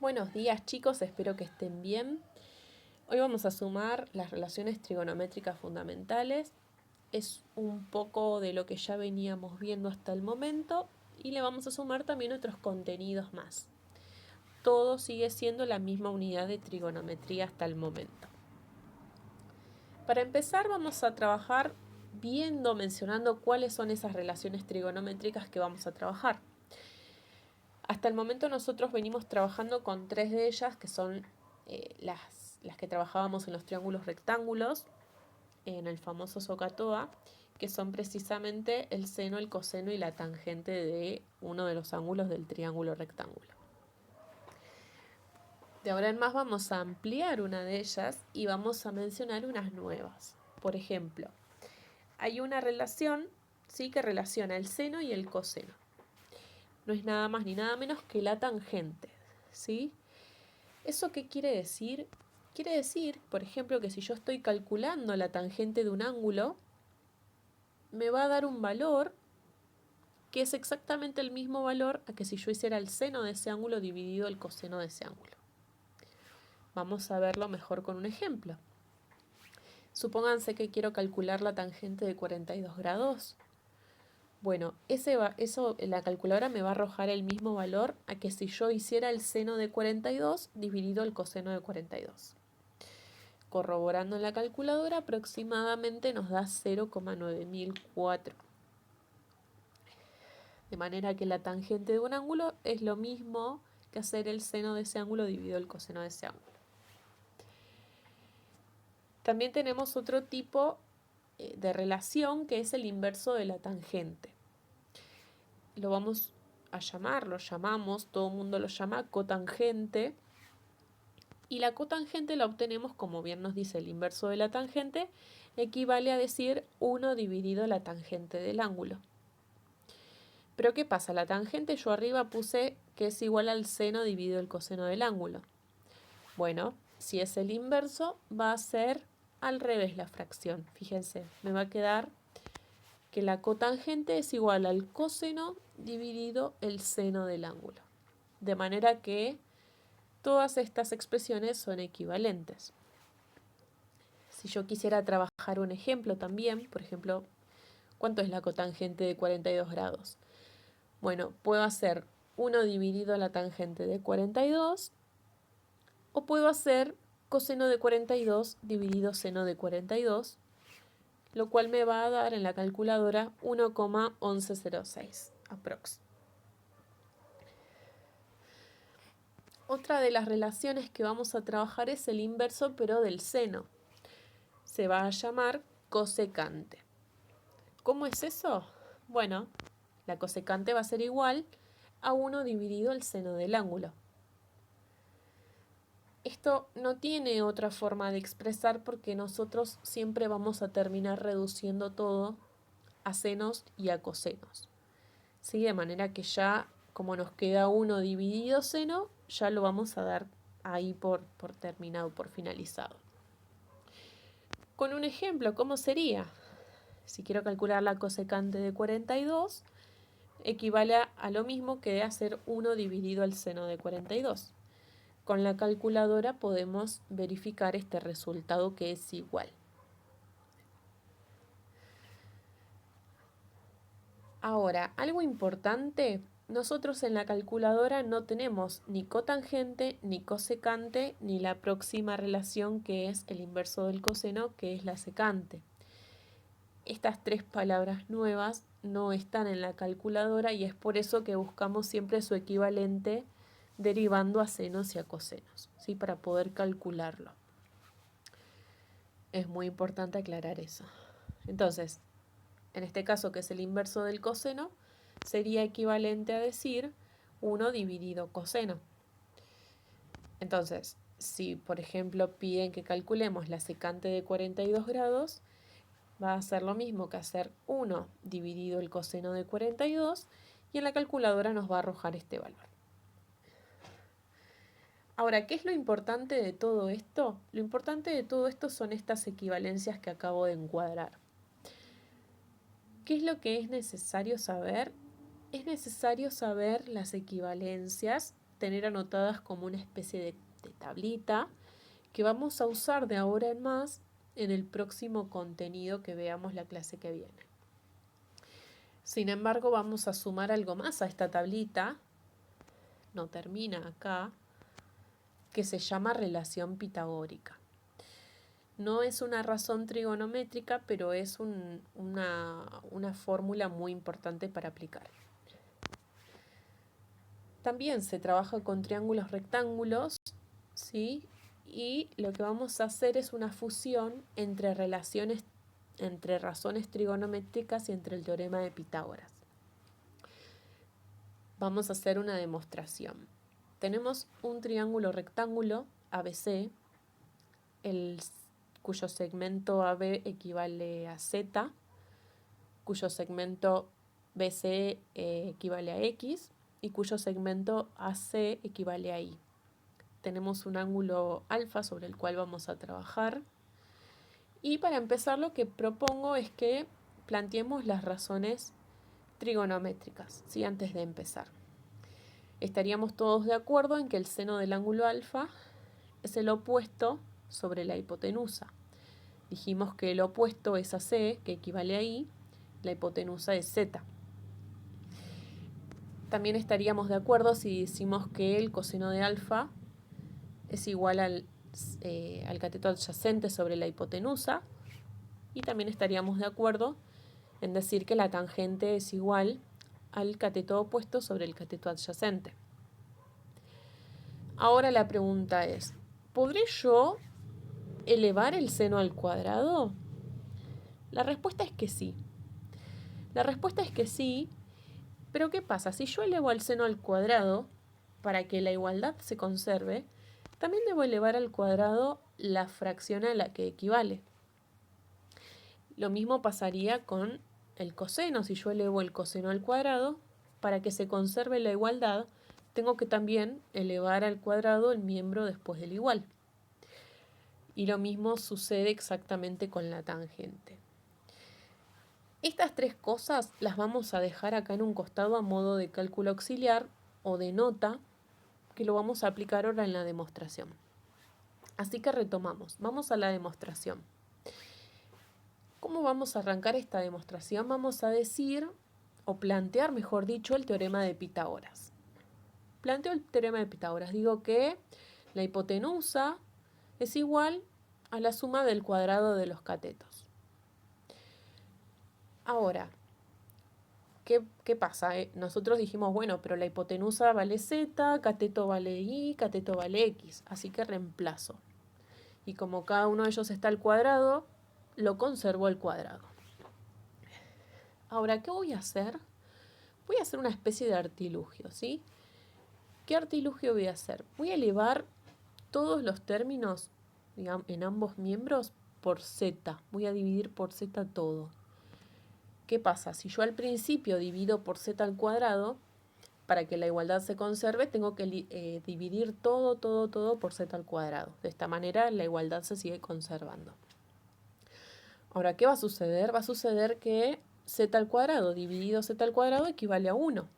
Buenos días chicos, espero que estén bien. Hoy vamos a sumar las relaciones trigonométricas fundamentales. Es un poco de lo que ya veníamos viendo hasta el momento y le vamos a sumar también otros contenidos más. Todo sigue siendo la misma unidad de trigonometría hasta el momento. Para empezar vamos a trabajar mencionando cuáles son esas relaciones trigonométricas que vamos a trabajar. Hasta el momento nosotros venimos trabajando con tres de ellas, que son las que trabajábamos en los triángulos rectángulos, en el famoso SOHCAHTOA, que son precisamente el seno, el coseno y la tangente de uno de los ángulos del triángulo rectángulo. De ahora en más vamos a ampliar una de ellas y vamos a mencionar unas nuevas. Por ejemplo, hay una relación, ¿sí?, que relaciona el seno y el coseno. No es nada más ni nada menos que la tangente, ¿sí? ¿Eso qué quiere decir? Quiere decir, por ejemplo, que si yo estoy calculando la tangente de un ángulo, me va a dar un valor que es exactamente el mismo valor a que si yo hiciera el seno de ese ángulo dividido el coseno de ese ángulo. Vamos a verlo mejor con un ejemplo. Supónganse que quiero calcular la tangente de 42 grados. Bueno, la calculadora me va a arrojar el mismo valor a que si yo hiciera el seno de 42 dividido el coseno de 42. Corroborando en la calculadora, aproximadamente nos da 0,9004. De manera que la tangente de un ángulo es lo mismo que hacer el seno de ese ángulo dividido el coseno de ese ángulo. También tenemos otro tipo de relación que es el inverso de la tangente. Lo llamamos, todo el mundo lo llama cotangente. Y la cotangente la obtenemos, como bien nos dice el inverso de la tangente, equivale a decir 1 dividido la tangente del ángulo. Pero ¿qué pasa? La tangente yo arriba puse que es igual al seno dividido el coseno del ángulo. Bueno, si es el inverso, va a ser al revés la fracción. Fíjense, me va a quedar que la cotangente es igual al coseno dividido el seno del ángulo. De manera que todas estas expresiones son equivalentes. Si yo quisiera trabajar un ejemplo también, por ejemplo, ¿cuánto es la cotangente de 42 grados? Bueno, puedo hacer 1 dividido la tangente de 42 o puedo hacer coseno de 42 dividido seno de 42, lo cual me va a dar en la calculadora 1,1106 aprox. Otra de las relaciones que vamos a trabajar es el inverso, pero del seno. Se va a llamar cosecante. ¿Cómo es eso? Bueno, la cosecante va a ser igual a 1 dividido el seno del ángulo. Esto no tiene otra forma de expresar porque nosotros siempre vamos a terminar reduciendo todo a senos y a cosenos, ¿sí? De manera que ya, como nos queda 1 dividido seno, ya lo vamos a dar ahí por terminado, por finalizado. Con un ejemplo, ¿cómo sería? Si quiero calcular la cosecante de 42, equivale a lo mismo que hacer 1 dividido el seno de 42. Con la calculadora podemos verificar este resultado que es igual. Ahora, algo importante, nosotros en la calculadora no tenemos ni cotangente, ni cosecante, ni la próxima relación que es el inverso del coseno, que es la secante. Estas tres palabras nuevas no están en la calculadora y es por eso que buscamos siempre su equivalente derivando a senos y a cosenos, ¿sí? Para poder calcularlo. Es muy importante aclarar eso. Entonces, en este caso, que es el inverso del coseno, sería equivalente a decir 1 dividido coseno. Entonces, si por ejemplo piden que calculemos la secante de 42 grados, va a ser lo mismo que hacer 1 dividido el coseno de 42 y en la calculadora nos va a arrojar este valor. Ahora, ¿qué es lo importante de todo esto? Lo importante de todo esto son estas equivalencias que acabo de encuadrar. ¿Qué es lo que es necesario saber? Es necesario saber las equivalencias tener anotadas como una especie de tablita que vamos a usar de ahora en más en el próximo contenido que veamos la clase que viene. Sin embargo, vamos a sumar algo más a esta tablita, no termina acá, que se llama relación pitagórica. No es una razón trigonométrica, pero es una fórmula muy importante para aplicar. También se trabaja con triángulos rectángulos, ¿sí? Y lo que vamos a hacer es una fusión entre razones trigonométricas y entre el teorema de Pitágoras. Vamos a hacer una demostración. Tenemos un triángulo rectángulo ABC, cuyo segmento AB equivale a Z, cuyo segmento BC equivale a X y cuyo segmento AC equivale a Y. Tenemos un ángulo alfa sobre el cual vamos a trabajar. Y para empezar lo que propongo es que planteemos las razones trigonométricas, ¿sí? Antes de empezar. Estaríamos todos de acuerdo en que el seno del ángulo alfa es el opuesto sobre la hipotenusa. Dijimos que el opuesto es AC, que equivale a Y, la hipotenusa es Z. También estaríamos de acuerdo si decimos que el coseno de alfa es igual al cateto adyacente sobre la hipotenusa, y también estaríamos de acuerdo en decir que la tangente es igual al cateto opuesto sobre el cateto adyacente. Ahora la pregunta es, ¿podré yo elevar el seno al cuadrado? La respuesta es que sí. Pero ¿qué pasa? Si yo elevo el seno al cuadrado, para que la igualdad se conserve, también debo elevar al cuadrado la fracción a la que equivale. Lo mismo pasaría con el coseno. Si yo elevo el coseno al cuadrado, para que se conserve la igualdad, tengo que también elevar al cuadrado el miembro después del igual. Y lo mismo sucede exactamente con la tangente. Estas tres cosas las vamos a dejar acá en un costado a modo de cálculo auxiliar o de nota, que lo vamos a aplicar ahora en la demostración. Así que retomamos. Vamos a la demostración. ¿Cómo vamos a arrancar esta demostración? Vamos a decir, o plantear, mejor dicho, el teorema de Pitágoras. Planteo el teorema de Pitágoras. Digo que la hipotenusa es igual a la suma del cuadrado de los catetos. Ahora, ¿qué pasa? Nosotros dijimos, bueno, pero la hipotenusa vale Z, cateto vale Y, cateto vale X. Así que reemplazo. Y como cada uno de ellos está al cuadrado, lo conservo al cuadrado. Ahora, ¿qué voy a hacer? Voy a hacer una especie de artilugio, ¿sí? ¿Qué artilugio voy a hacer? Voy a elevar todos los términos, digamos, en ambos miembros por Z. Voy a dividir por Z todo. ¿Qué pasa? Si yo al principio divido por Z al cuadrado, para que la igualdad se conserve, tengo que dividir todo por Z al cuadrado. De esta manera la igualdad se sigue conservando. Ahora, ¿qué va a suceder? Va a suceder que Z al cuadrado dividido Z al cuadrado equivale a 1.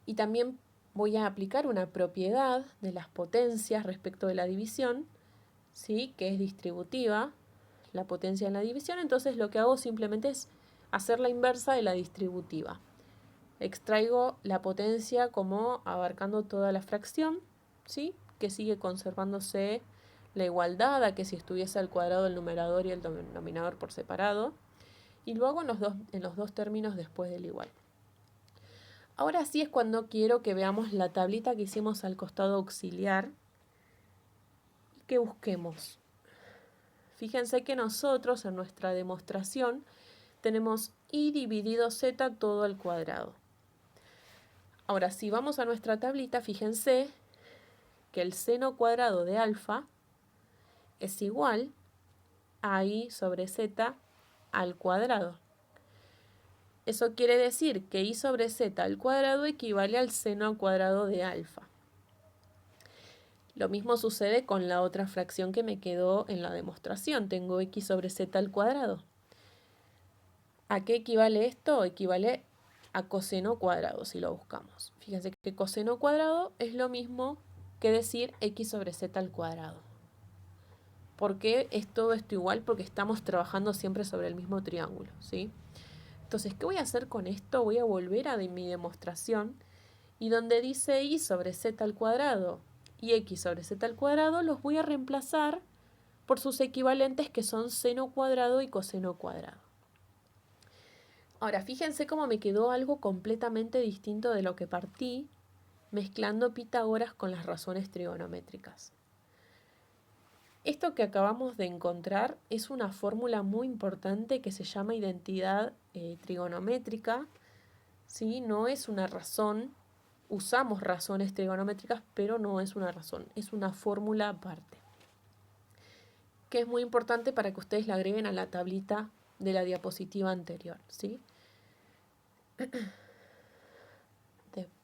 Y también voy a aplicar una propiedad de las potencias respecto de la división, ¿sí? Que es distributiva, la potencia en la división. Entonces lo que hago simplemente es hacer la inversa de la distributiva. Extraigo la potencia como abarcando toda la fracción, ¿sí? Que sigue conservándose la igualdad a que si estuviese al cuadrado el numerador y el denominador por separado. Y lo hago en los dos términos después del igual. Ahora sí es cuando quiero que veamos la tablita que hicimos al costado auxiliar y que busquemos. Fíjense que nosotros en nuestra demostración tenemos y dividido z todo al cuadrado. Ahora, si vamos a nuestra tablita, fíjense que el seno cuadrado de alfa es igual a y sobre z al cuadrado. Eso quiere decir que y sobre z al cuadrado equivale al seno al cuadrado de alfa. Lo mismo sucede con la otra fracción que me quedó en la demostración. Tengo x sobre z al cuadrado. ¿A qué equivale esto? Equivale a coseno cuadrado si lo buscamos. Fíjense que coseno cuadrado es lo mismo que decir x sobre z al cuadrado. ¿Por qué es todo esto igual? Porque estamos trabajando siempre sobre el mismo triángulo, ¿sí? Entonces, ¿qué voy a hacer con esto? Voy a volver a mi demostración y donde dice y sobre z al cuadrado y x sobre z al cuadrado los voy a reemplazar por sus equivalentes que son seno cuadrado y coseno cuadrado. Ahora, fíjense cómo me quedó algo completamente distinto de lo que partí, mezclando Pitágoras con las razones trigonométricas. Esto que acabamos de encontrar es una fórmula muy importante que se llama identidad trigonométrica, ¿sí? No es una razón, usamos razones trigonométricas, pero no es una razón, es una fórmula aparte, que es muy importante para que ustedes la agreguen a la tablita de la diapositiva anterior, ¿sí?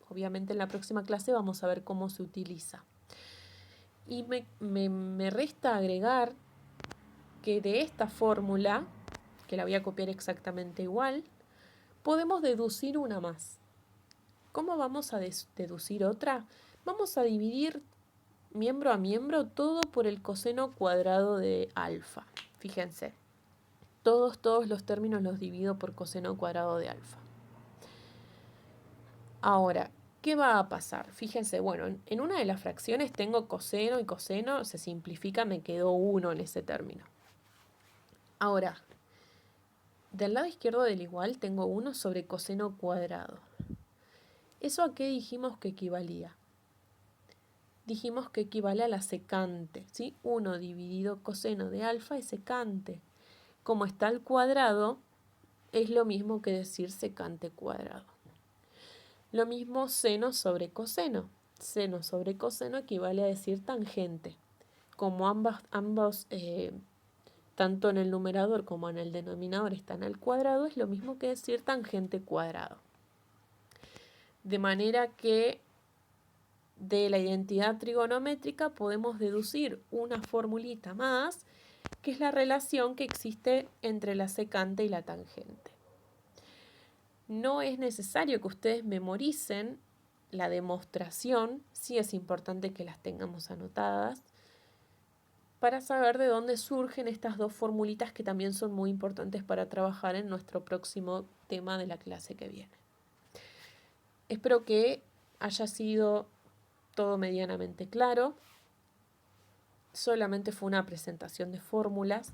Obviamente en la próxima clase vamos a ver cómo se utiliza. Y me resta agregar que de esta fórmula, que la voy a copiar exactamente igual, podemos deducir una más. ¿Cómo vamos a deducir otra? Vamos a dividir miembro a miembro todo por el coseno cuadrado de alfa. Fíjense, todos los términos los divido por coseno cuadrado de alfa. Ahora, ¿qué va a pasar? Fíjense, bueno, en una de las fracciones tengo coseno y coseno, se simplifica, me quedó 1 en ese término. Ahora, del lado izquierdo del igual tengo 1 sobre coseno cuadrado. ¿Eso a qué dijimos que equivalía? Dijimos que equivale a la secante, ¿sí? 1 dividido coseno de alfa es secante. Como está al cuadrado, es lo mismo que decir secante cuadrado. Lo mismo seno sobre coseno. Seno sobre coseno equivale a decir tangente. Como ambos tanto en el numerador como en el denominador están al cuadrado, es lo mismo que decir tangente cuadrado. De manera que de la identidad trigonométrica podemos deducir una formulita más, que es la relación que existe entre la secante y la tangente. No es necesario que ustedes memoricen la demostración, sí es importante que las tengamos anotadas, para saber de dónde surgen estas dos formulitas que también son muy importantes para trabajar en nuestro próximo tema de la clase que viene. Espero que haya sido todo medianamente claro. Solamente fue una presentación de fórmulas.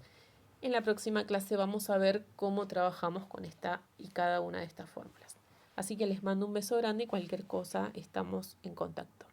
En la próxima clase vamos a ver cómo trabajamos con esta y cada una de estas fórmulas. Así que les mando un beso grande y cualquier cosa estamos en contacto.